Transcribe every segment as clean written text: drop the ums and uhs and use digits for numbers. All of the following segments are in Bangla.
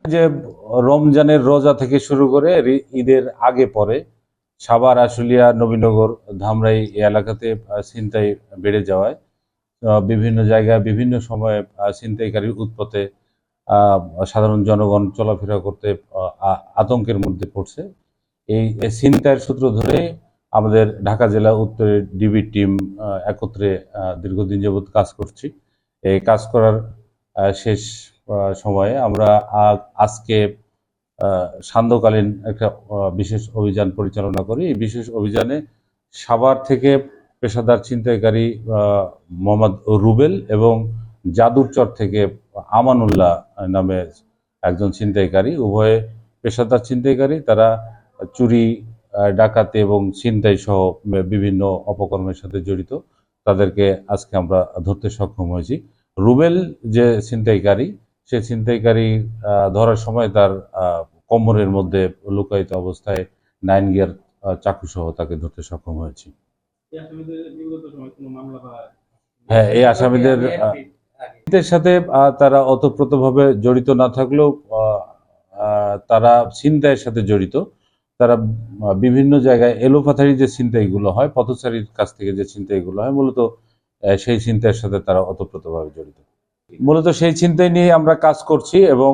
যে রমজানের রোজা থেকে শুরু করে ঈদের আগে পরে সাভার, আশুলিয়া, নবীনগর, ধামরাই এই এলাকাতে ছিনতাই বেড়ে যাওয়ায় বিভিন্ন জায়গায় বিভিন্ন সময়ে ছিনতাইকারীর উৎপত্তি আহ, সাধারণ জনগণ চলাফেরা করতে আতঙ্কের মধ্যে পড়ছে। এই ছিনতাইয়ের সূত্র ধরে আমাদের ঢাকা জেলা উত্তরের ডিবি টিম একত্রে দীর্ঘদিন যাবৎ কাজ করছি। এই কাজ করার শেষ সময়ে আমরা আজকে সান্ধ্যকালীন একটা বিশেষ অভিযান পরিচালনা করি। এই বিশেষ অভিযানে সাভার থেকে পেশাদার ছিনতাইকারী মোহাম্মদ রুবেল এবং যাদুরচর থেকে আমানুল্লাহ নামে একজন ছিনতাইকারী, উভয়ে পেশাদার ছিনতাইকারী। তারা চুরি, ডাকাতি এবং ছিনতাই সহ বিভিন্ন অপকর্মের সাথে জড়িত। তাদেরকে আজকে আমরা ধরতে সক্ষম হয়েছি। রুবেল যে ছিনতাইকারী, সে ছিনতাইকারী ধরার সময় তার কোমরের মধ্যে লুকায়িত অবস্থায় 9 গিয়ার চাকু সহ তাকে ধরতে সক্ষম হয়েছি। হ্যাঁ, এই আসামিদের এর সাথে তারা ওতপ্রোতভাবে জড়িত না থাকলেও তারা ছিনতাইয়ের সাথে জড়িত। তারা বিভিন্ন জায়গায় এলোপাথারি যে ছিনতাইগুলো হয়, পথচারীর কাছ থেকে যে ছিনতাইগুলো হয়, মূলত সেই ছিনতাইয়ের সাথে তারা ওতপ্রোতভাবে জড়িত। মূলত সেই ছিনতাই নিয়ে আমরা কাজ করছি এবং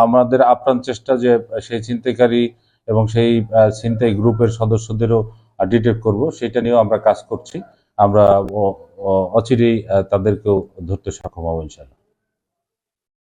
আমাদের আপ্রাণ চেষ্টা যে সেই ছিনতাইকারী এবং সেই ছিনতাই গ্রুপের সদস্যদেরও ডিটেক্ট করব, সেটা নিয়েও আমরা কাজ করছি। আমরা অচিরেই তাদেরকেও ধরতে সক্ষম হব ইনশাআল্লাহ।